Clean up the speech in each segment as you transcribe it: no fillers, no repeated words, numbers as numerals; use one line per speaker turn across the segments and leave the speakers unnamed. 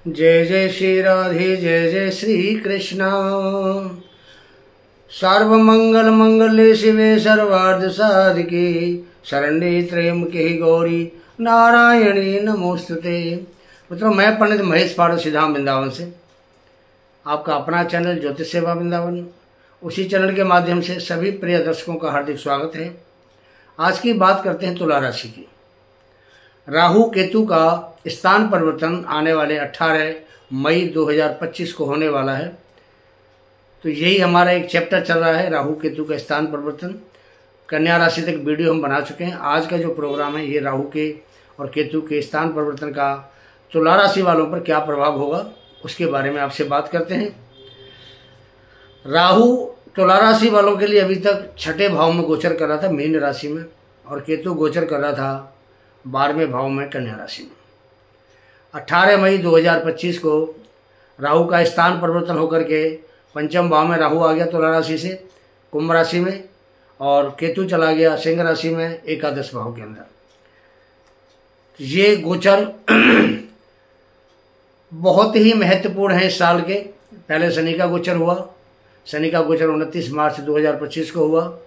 जय जय श्री राधे जय जय श्री कृष्ण। सर्वमंगल मंगले शिवे सर्वार्थ साधिके शरण्ये त्र्यंबके गौरी नारायणी नमोस्तुते। मित्रों, मैं पंडित महेश पाठक सिद्धाम वृंदावन से आपका अपना चैनल ज्योतिष सेवा वृंदावन, उसी चैनल के माध्यम से सभी प्रिय दर्शकों का हार्दिक स्वागत है। आज की बात करते हैं तुला राशि की। राहु केतु का स्थान परिवर्तन आने वाले 18 मई 2025 को होने वाला है। तो यही हमारा एक चैप्टर चल रहा है, राहु केतु का स्थान परिवर्तन। कन्या राशि तक वीडियो हम बना चुके हैं। आज का जो प्रोग्राम है ये राहु के और केतु के स्थान परिवर्तन का तुला राशि वालों पर क्या प्रभाव होगा उसके बारे में आपसे बात करते हैं। राहु तुला राशि वालों के लिए अभी तक छठे भाव में गोचर कर रहा था, मीन राशि में, और केतु गोचर कर रहा था 12वें भाव में, कन्या राशि में। 18 मई 2025 को राहु का स्थान परिवर्तन होकर के पंचम भाव में राहु आ गया तुला राशि से कुंभ राशि में, और केतु चला गया सिंह राशि में एकादश भाव के अंदर। ये गोचर बहुत ही महत्वपूर्ण है इस साल के। पहले शनि का गोचर हुआ, शनि का गोचर 29 मार्च 2025 को हुआ।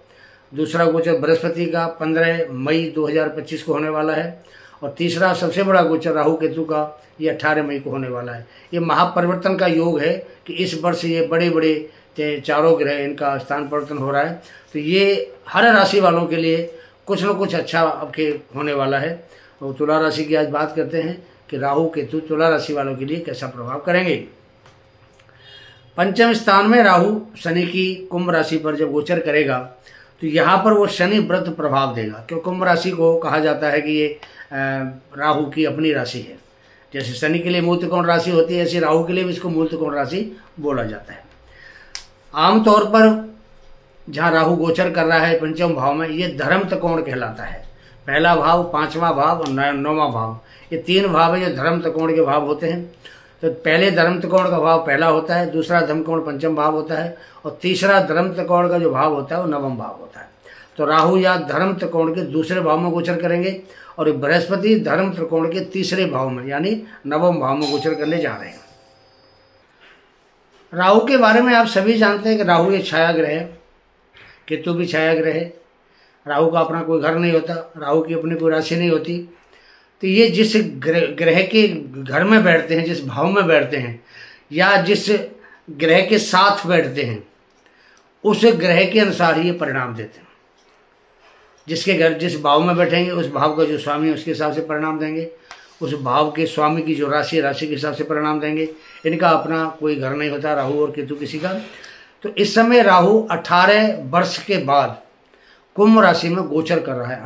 दूसरा गोचर बृहस्पति का 15 मई 2025 को होने वाला है, और तीसरा सबसे बड़ा गोचर राहु केतु का ये 18 मई को होने वाला है। ये महापरिवर्तन का योग है कि इस वर्ष ये बड़े बड़े चारों ग्रह इनका स्थान परिवर्तन हो रहा है। तो ये हर राशि वालों के लिए कुछ न कुछ अच्छा आपके होने वाला है। तो तुला राशि की आज बात करते हैं कि राहु केतु तुला राशि वालों के लिए कैसा प्रभाव करेंगे। पंचम स्थान में राहु शनि की कुंभ राशि पर जब गोचर करेगा तो यहाँ पर वो शनि व्रत प्रभाव देगा, क्यों कुंभ राशि को कहा जाता है कि ये राहु की अपनी राशि है। जैसे शनि के लिए मूल त्रिकोण राशि होती है, ऐसी राहु के लिए भी इसको मूल त्रिकोण राशि बोला जाता है। आमतौर पर जहाँ राहु गोचर कर रहा है पंचम भाव में, ये धर्म त्रिकोण कहलाता है। पहला भाव, पांचवा भाव और नौवां भाव, ये तीन भाव है जो धर्म त्रिकोण के भाव होते हैं। तो पहले धर्म त्रिकोण का भाव पहला होता है, दूसरा धर्म त्रिकोण पंचम भाव होता है, और तीसरा धर्म त्रिकोण का जो भाव होता है वो नवम भाव होता है। तो राहु या धर्म त्रिकोण के दूसरे भाव में गोचर करेंगे, और बृहस्पति धर्म त्रिकोण के तीसरे भाव में यानी नवम भाव में गोचर करने जा रहे हैं। राहु के बारे में आप सभी जानते हैं कि राहु एक छाया ग्रह है, केतु भी छाया ग्रह है। राहु का अपना कोई घर नहीं होता, राहु की अपनी कोई राशि नहीं होती। तो ये जिस ग्रह के घर में बैठते हैं, जिस भाव में बैठते हैं, या जिस ग्रह के साथ बैठते हैं, उस ग्रह के अनुसार ही ये परिणाम देते हैं। जिसके घर जिस भाव में बैठेंगे उस भाव का जो स्वामी है उसके हिसाब से परिणाम देंगे, उस भाव के स्वामी की जो राशि राशि के हिसाब से परिणाम देंगे। इनका अपना कोई घर नहीं होता, राहु और केतु किसी का। तो इस समय राहु 18 वर्ष के बाद कुंभ राशि में गोचर कर रहा है।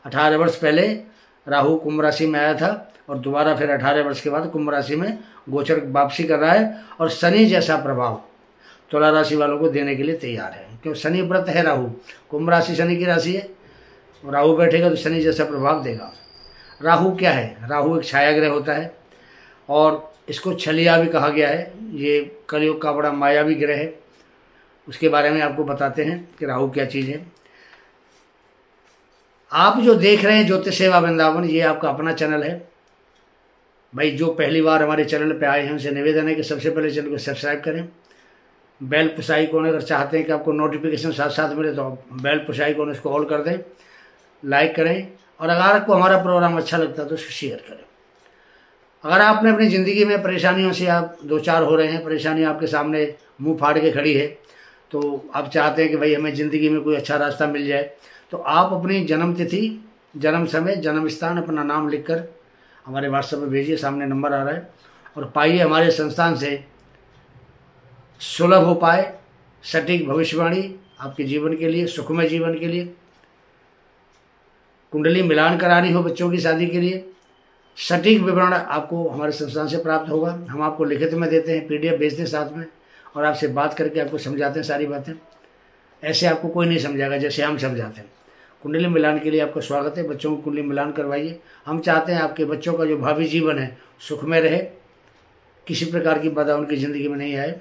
18 वर्ष पहले राहु कुंभ राशि में आया था, और दोबारा फिर 18 वर्ष के बाद कुंभ राशि में गोचर वापसी कर रहा है, और शनि जैसा प्रभाव तुला राशि वालों को देने के लिए तैयार है। क्योंकि शनि व्रत है राहु, कुंभ राशि शनि की राशि है, राहु बैठेगा तो शनि जैसा प्रभाव देगा। राहु क्या है? राहु एक छाया ग्रह होता है, और इसको छलिया भी कहा गया है। ये कलयुग का बड़ा मायावी ग्रह है। उसके बारे में आपको बताते हैं कि राहु क्या चीज़ है। आप जो देख रहे हैं ज्योतिष सेवा वृंदावन, ये आपका अपना चैनल है। भाई जो पहली बार हमारे चैनल पे आए हैं उनसे निवेदन है कि सबसे पहले चैनल को सब्सक्राइब करें, बेल पुश आइकॉन, अगर चाहते हैं कि आपको नोटिफिकेशन साथ साथ मिले तो बेल पुश आइकॉन इसको ऑल कर दें, लाइक करें, और अगर आपको हमारा प्रोग्राम अच्छा लगता है तो उसको शेयर करें। अगर आपने अपनी ज़िंदगी में परेशानियों से आप दो चार हो रहे हैं, परेशानी आपके सामने मुंह फाड़ के खड़ी है, तो आप चाहते हैं कि भाई हमें ज़िंदगी में कोई अच्छा रास्ता मिल जाए, तो आप अपनी जन्म तिथि, जन्म समय, जन्म स्थान, अपना नाम लिखकर हमारे व्हाट्सएप में भेजिए। सामने नंबर आ रहा है, और पाइए हमारे संस्थान से सुलभ उपाय, सटीक भविष्यवाणी आपके जीवन के लिए, सुखमय जीवन के लिए। कुंडली मिलान करानी हो बच्चों की शादी के लिए, सटीक विवरण आपको हमारे संस्थान से प्राप्त होगा। हम आपको लिखित में देते हैं, PDF भेजते हैं साथ में, और आपसे बात करके आपको समझाते हैं सारी बातें। ऐसे आपको कोई नहीं समझाएगा जैसे हम समझाते हैं। कुंडली मिलान के लिए आपका स्वागत है। बच्चों को कुंडली मिलान करवाइए। हम चाहते हैं आपके बच्चों का जो भावी जीवन है सुखमय रहे, किसी प्रकार की बाधा उनकी ज़िंदगी में नहीं आए।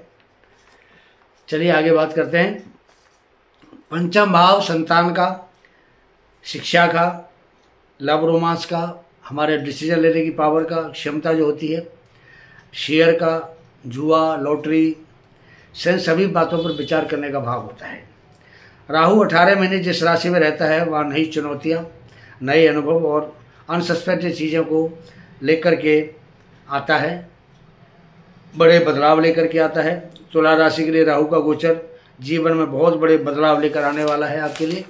चलिए आगे बात करते हैं। पंचम भाव संतान का, शिक्षा का, लव रोमांस का, हमारे डिसीजन लेने की पावर का, क्षमता जो होती है, शेयर का, जुआ, लॉटरी से सभी बातों पर विचार करने का भाव होता है। राहु 18 महीने जिस राशि में रहता है वहाँ नई चुनौतियाँ, नए अनुभव और अनसस्पेक्टेड चीज़ों को लेकर के आता है, बड़े बदलाव लेकर के आता है। तुला राशि के लिए राहु का गोचर जीवन में बहुत बड़े बदलाव लेकर आने वाला है आपके लिए,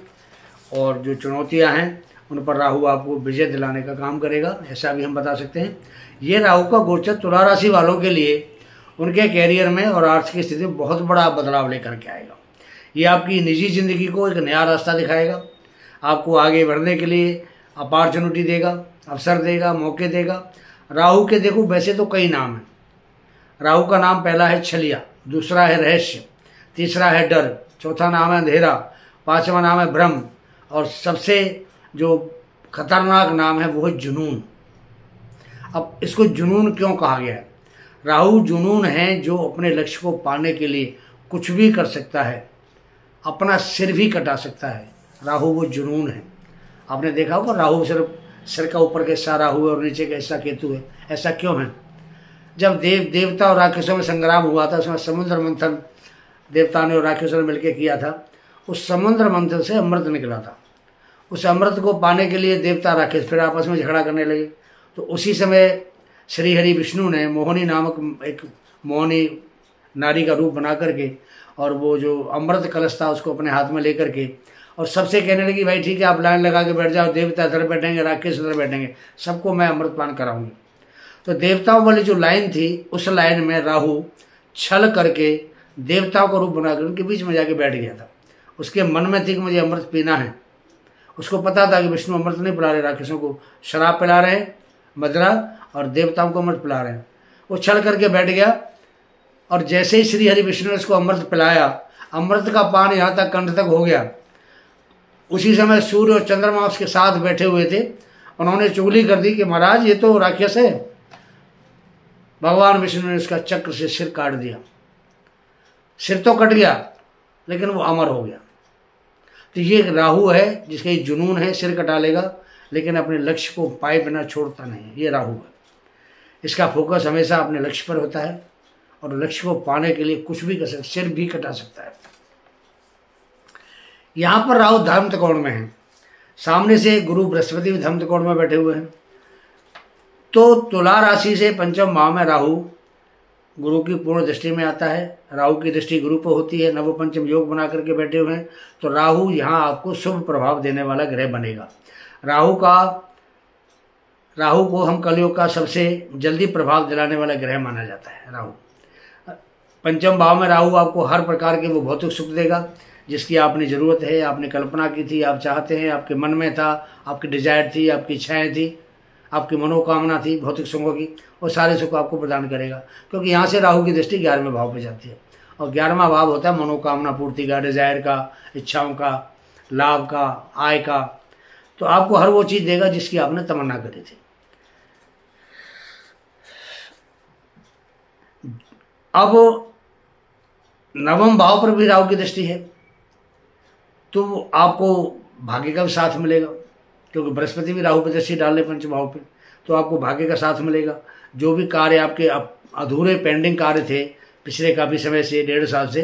और जो चुनौतियां हैं उन पर राहु आपको विजय दिलाने का काम करेगा, ऐसा भी हम बता सकते हैं। ये राहु का गोचर तुला राशि वालों के लिए उनके कैरियर में और आर्थिक स्थिति में बहुत बड़ा बदलाव लेकर के आएगा। ये आपकी निजी ज़िंदगी को एक नया रास्ता दिखाएगा, आपको आगे बढ़ने के लिए अपॉर्चुनिटी देगा, अवसर देगा, मौके देगा। राहु के देखो वैसे तो कई नाम हैं। राहु का नाम पहला है छलिया, दूसरा है रहस्य, तीसरा है डर, चौथा नाम है अंधेरा, पांचवा नाम है भ्रम, और सबसे जो खतरनाक नाम है वो है जुनून। अब इसको जुनून क्यों कहा गया है? राहु जुनून है जो अपने लक्ष्य को पाने के लिए कुछ भी कर सकता है, अपना सिर भी कटा सकता है। राहु वो जुनून है। आपने देखा होगा राहु सिर्फ सिर का ऊपर का हिस्सा राहु है और नीचे का हिस्सा केतु है। ऐसा क्यों है? जब देवता और राक्षसों में संग्राम हुआ था, उसमें समुद्र मंथन देवता ने और राक्षसों ने मिलकर किया था, उस समुद्र मंथन से अमृत निकला था। उस अमृत को पाने के लिए देवता राक्षस फिर आपस में झगड़ा करने लगे। तो उसी समय श्री हरि विष्णु ने मोहिनी नामक एक मोहिनी नारी का रूप बना करके और वो जो अमृत कलश था उसको अपने हाथ में लेकर के और सबसे कहने लगी, भाई ठीक है आप लाइन लगा के बैठ जाओ, देवता इधर बैठेंगे, राक्षस इधर बैठेंगे, सबको मैं अमृत पान कराऊंगी। तो देवताओं वाली जो लाइन थी उस लाइन में राहु छल करके देवताओं का रूप बनाकर उनके बीच में जाके बैठ गया था। उसके मन में थी कि मुझे अमृत पीना है। उसको पता था कि विष्णु अमृत नहीं पिला रहे, राक्षसों को शराब पिला रहे हैं, मदरा, और देवताओं को अमृत पिला रहे हैं। वो छल करके बैठ गया और जैसे ही श्री हरि विष्णु ने उसको अमृत पिलाया, अमृत का पान यहाँ तक कंठ तक हो गया। उसी समय सूर्य और चंद्रमा उसके साथ बैठे हुए थे। उन्होंने चुगली कर दी कि महाराज ये तो राक्षस है। भगवान विष्णु ने उसका चक्र से सिर काट दिया। सिर तो कट गया लेकिन वो अमर हो गया। तो ये राहु है जिसका ये जुनून है, सिर कटा लेगा लेकिन अपने लक्ष्य को पाए बिना छोड़ता नहीं। ये राहु है, इसका फोकस हमेशा अपने लक्ष्य पर होता है और लक्ष्य को पाने के लिए कुछ भी कर सकता, सिर भी कटा सकता है। यहाँ पर राहु धर्म त्रिकोण में है, सामने से गुरु बृहस्पति भी धर्म त्रिकोण में बैठे हुए हैं। तो तुला राशि से पंचम भाव में राहु गुरु की पूर्ण दृष्टि में आता है। राहु की दृष्टि गुरु पर होती है, नव पंचम योग बना करके बैठे हुए हैं। तो राहु यहाँ आपको शुभ प्रभाव देने वाला ग्रह बनेगा। राहु को हम कलयुग का सबसे जल्दी प्रभाव दिलाने वाला ग्रह माना जाता है। राहु पंचम भाव में राहु आपको हर प्रकार के वो भौतिक सुख देगा जिसकी आपने ज़रूरत है, आपने कल्पना की थी, आप चाहते हैं, आपके मन में था, आपकी डिजायर थी, आपकी इच्छाएं थी, आपकी मनोकामना थी भौतिक सुखों की, वो सारे सुख आपको प्रदान करेगा। क्योंकि यहाँ से राहु की दृष्टि 11वें भाव पे जाती है और 11वां भाव होता है मनोकामना पूर्ति का, डिजायर का, इच्छाओं का, लाभ का, आय का। तो आपको हर वो चीज़ देगा जिसकी आपने तमन्ना करी थी। अब नवम भाव पर भी राहु की दृष्टि है तो आपको भाग्य का भी साथ मिलेगा, क्योंकि बृहस्पति भी राहु पर दृष्टि डाल रहे पंच भाव पे, तो आपको भाग्य का साथ मिलेगा। जो भी कार्य आपके अधूरे पेंडिंग कार्य थे पिछले काफ़ी समय से, 1.5 साल से,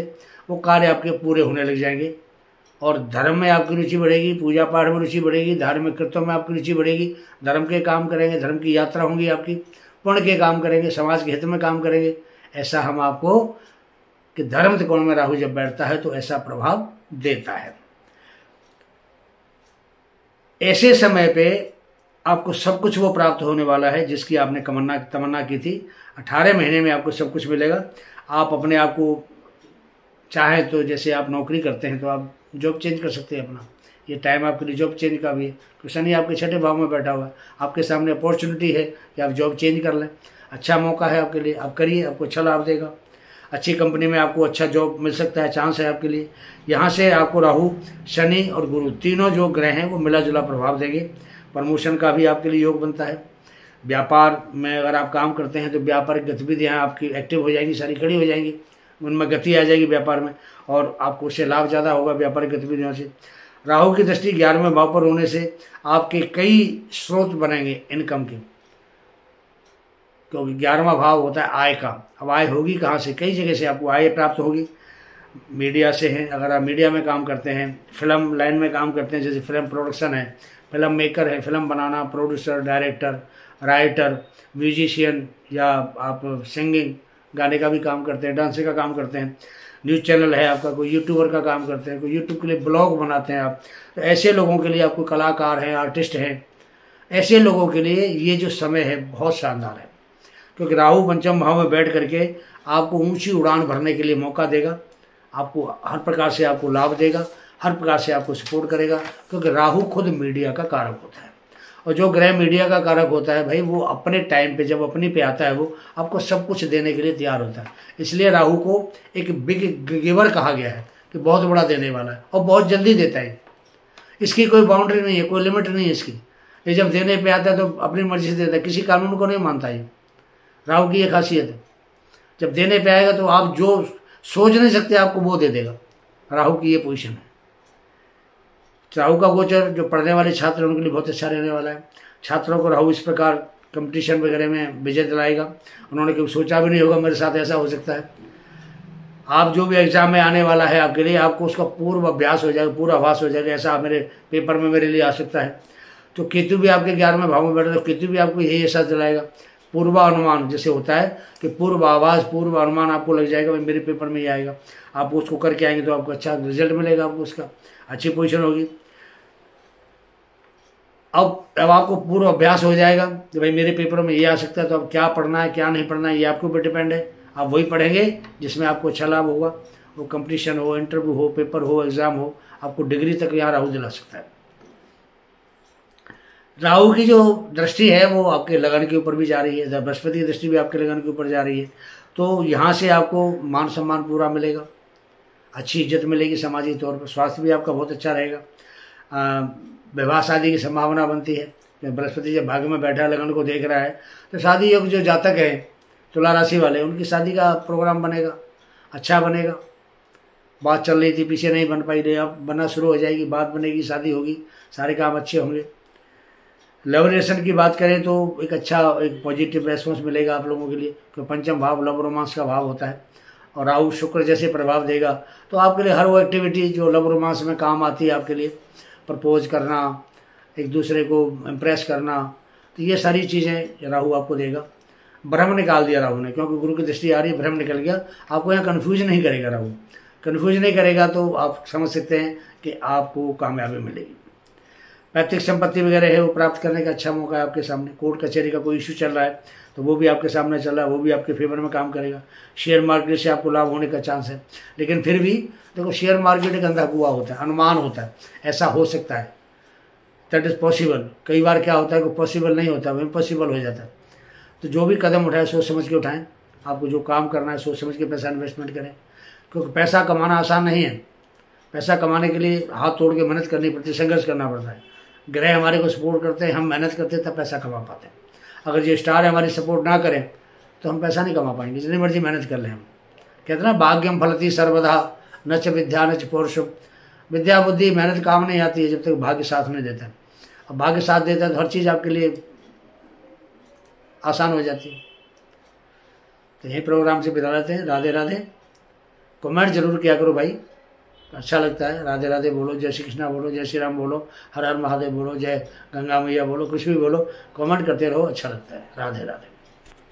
वो कार्य आपके पूरे होने लग जाएंगे और धर्म में आपकी रुचि बढ़ेगी, पूजा पाठ में रुचि बढ़ेगी, धार्मिक कृत्यों में आपकी रुचि बढ़ेगी, धर्म के काम करेंगे, धर्म की यात्रा होंगी आपकी, पुण्य के काम करेंगे, समाज के हित में काम करेंगे। ऐसा हम आपको कि धर्म त्रिकोण में राहु जब बैठता है तो ऐसा प्रभाव देता है। ऐसे समय पे आपको सब कुछ वो प्राप्त होने वाला है जिसकी आपने तमन्ना की थी। 18 महीने में आपको सब कुछ मिलेगा। आप अपने आप को चाहें तो, जैसे आप नौकरी करते हैं तो आप जॉब चेंज कर सकते हैं अपना, ये टाइम आपके लिए जॉब चेंज का भी है। तो शनि आपके 6ठे भाव में बैठा हुआ है, आपके सामने अपॉर्चुनिटी है कि आप जॉब चेंज कर लें। अच्छा मौका है आपके लिए, आप करिए, आपको अच्छा लाभ देगा। अच्छी कंपनी में आपको अच्छा जॉब मिल सकता है, चांस है आपके लिए। यहाँ से आपको राहु, शनि और गुरु तीनों जो ग्रह हैं वो मिला जुला प्रभाव देंगे। प्रमोशन का भी आपके लिए योग बनता है। व्यापार में अगर आप काम करते हैं तो व्यापारिक गतिविधियाँ आपकी एक्टिव हो जाएंगी, सारी खड़ी हो जाएंगी, उनमें गति आ जाएगी व्यापार में और आपको उससे लाभ ज़्यादा होगा व्यापारिक गतिविधियों से। राहु की दृष्टि 11वें भाव पर होने से आपके कई स्रोत बनेंगे इनकम के, क्योंकि 11वां भाव होता है आय का। अब आय होगी कहाँ से? कई जगह से आपको आय प्राप्त होगी। मीडिया से है, अगर आप मीडिया में काम करते हैं, फिल्म लाइन में काम करते हैं, जैसे फिल्म प्रोडक्शन है, फिल्म मेकर है, फिल्म बनाना, प्रोड्यूसर, डायरेक्टर, राइटर, म्यूजिशियन, या आप सिंगिंग गाने का भी काम करते हैं, डांसिंग का काम करते हैं, न्यूज़ चैनल है आपका, कोई यूट्यूबर का काम करते हैं, कोई यूट्यूब के लिए ब्लॉग बनाते हैं आप, तो ऐसे लोगों के लिए, आपको कलाकार हैं, आर्टिस्ट हैं, ऐसे लोगों के लिए ये जो समय है बहुत शानदार है। क्योंकि राहु पंचम भाव में बैठ करके आपको ऊंची उड़ान भरने के लिए मौका देगा, आपको हर प्रकार से आपको लाभ देगा, हर प्रकार से आपको सपोर्ट करेगा। क्योंकि राहु खुद मीडिया का कारक होता है, और जो ग्रह मीडिया का कारक होता है भाई, वो अपने टाइम पे जब अपनी पे आता है वो आपको सब कुछ देने के लिए तैयार होता है। इसलिए राहु को एक बिग गिवर कहा गया है कि बहुत बड़ा देने वाला है और बहुत जल्दी देता है। इसकी कोई बाउंड्री नहीं है, कोई लिमिट नहीं है इसकी। ये जब देने पे आता है तो अपनी मर्जी से देता है, किसी कानून को नहीं मानता है। राहु की ये खासियत है, जब देने पे आएगा तो आप जो सोच नहीं सकते आपको वो दे देगा। राहु की ये पोजीशन है। राहु का गोचर जो पढ़ने वाले छात्र हैं उनके लिए बहुत अच्छा रहने वाला है। छात्रों को राहु इस प्रकार कंपटीशन वगैरह में विजय दिलाएगा। उन्होंने कभी सोचा भी नहीं होगा मेरे साथ ऐसा हो सकता है। आप जो भी एग्जाम में आने वाला है आपके लिए, आपको उसका पूर्व अभ्यास हो जाएगा, पूरा आभास हो जाएगा, ऐसा मेरे पेपर में मेरे लिए आ सकता है। तो केतु भी आपके 11वें भाव में बैठा, तो केतु भी आपको यही एहसास दिलाएगा। पूर्वानुमान जैसे होता है कि पूर्व आवाज, पूर्व अनुमान आपको लग जाएगा भाई मेरे पेपर में ये आएगा, आप उसको करके आएंगे तो आपको अच्छा रिजल्ट मिलेगा, आपको उसका अच्छी पोजीशन होगी। अब आपको पूर्व अभ्यास हो जाएगा कि भाई मेरे पेपर में ये आ सकता है, तो अब क्या पढ़ना है क्या नहीं पढ़ना है ये आपके ऊपर डिपेंड है। आप वही पढ़ेंगे जिसमें आपको अच्छा लाभ होगा। वो कंपटीशन हो, इंटरव्यू हो, पेपर हो, एग्जाम हो, आपको डिग्री तक यहाँ राहु दिला सकता है। राहु की जो दृष्टि है वो आपके लगन के ऊपर भी जा रही है, बृहस्पति की दृष्टि भी आपके लगन के ऊपर जा रही है। तो यहाँ से आपको मान सम्मान पूरा मिलेगा, अच्छी इज्जत मिलेगी सामाजिक तौर पर। स्वास्थ्य भी आपका बहुत अच्छा रहेगा। विवाह शादी की संभावना बनती है। बृहस्पति जब भाग्य में बैठा लगन को देख रहा है तो शादी योग जो जातक है तुला राशि वाले, उनकी शादी का प्रोग्राम बनेगा, अच्छा बनेगा। बात चल रही थी पीछे नहीं बन पाई रही, अब बनना शुरू हो जाएगी, बात बनेगी, शादी होगी, सारे काम अच्छे होंगे। लव रिलेशन की बात करें तो एक अच्छा एक पॉजिटिव रेस्पॉन्स मिलेगा आप लोगों के लिए, क्योंकि पंचम भाव लव रोमांस का भाव होता है और राहु शुक्र जैसे प्रभाव देगा तो आपके लिए हर वो एक्टिविटी जो लव रोमांस में काम आती है आपके लिए, प्रपोज करना, एक दूसरे को इम्प्रेस करना, तो ये सारी चीज़ें राहु आपको देगा। भ्रम निकाल दिया राहु ने, क्योंकि गुरु की दृष्टि आ रही है, भ्रम निकल गया। आपको यहाँ कन्फ्यूज नहीं करेगा राहु, कन्फ्यूज नहीं करेगा तो आप समझ सकते हैं कि आपको कामयाबी मिलेगी। पैतृक संपत्ति वगैरह है वो प्राप्त करने का अच्छा मौका है आपके सामने। कोर्ट कचहरी का कोई इशू चल रहा है तो वो भी आपके सामने चल रहा है, वो भी आपके फेवर में काम करेगा। शेयर मार्केट से आपको लाभ होने का चांस है, लेकिन फिर भी देखो शेयर मार्केट एक अंधा कुआं होता है, अनुमान होता है, ऐसा हो सकता है, दैट इज़ पॉसिबल। कई बार क्या होता है कि पॉसिबल नहीं होता, वो इम्पॉसिबल हो जाता है। तो जो भी कदम उठाए सोच समझ के उठाएं। आपको जो काम करना है सोच समझ के पैसा इन्वेस्टमेंट करें, क्योंकि पैसा कमाना आसान नहीं है। पैसा कमाने के लिए हाथ तोड़ के मेहनत करनी पड़ती है, संघर्ष करना पड़ता है। ग्रह हमारे को सपोर्ट करते हैं, हम मेहनत करते हैं तब पैसा कमा पाते हैं। अगर जो स्टार हमारी सपोर्ट ना करें तो हम पैसा नहीं कमा पाएंगे, जितनी मर्जी मेहनत कर लें हम। कहते हैं ना भाग्यम फलती सर्वदा न च विद्या न च पौरुषम। विद्या बुद्धि मेहनत काम नहीं आती है जब तक भाग्य साथ नहीं देता है। अब भाग्य साथ देता है तो हर चीज़ आपके लिए आसान हो जाती है। तो यही प्रोग्राम से बिता लेते हैं। राधे राधे। कमेंट जरूर किया करो भाई, अच्छा लगता है। राधे राधे बोलो, जय श्री कृष्णा बोलो, जय श्री राम बोलो, हर हर महादेव बोलो, जय गंगा मैया बोलो, कुछ भी बोलो, कमेंट करते रहो, अच्छा लगता है। राधे राधे।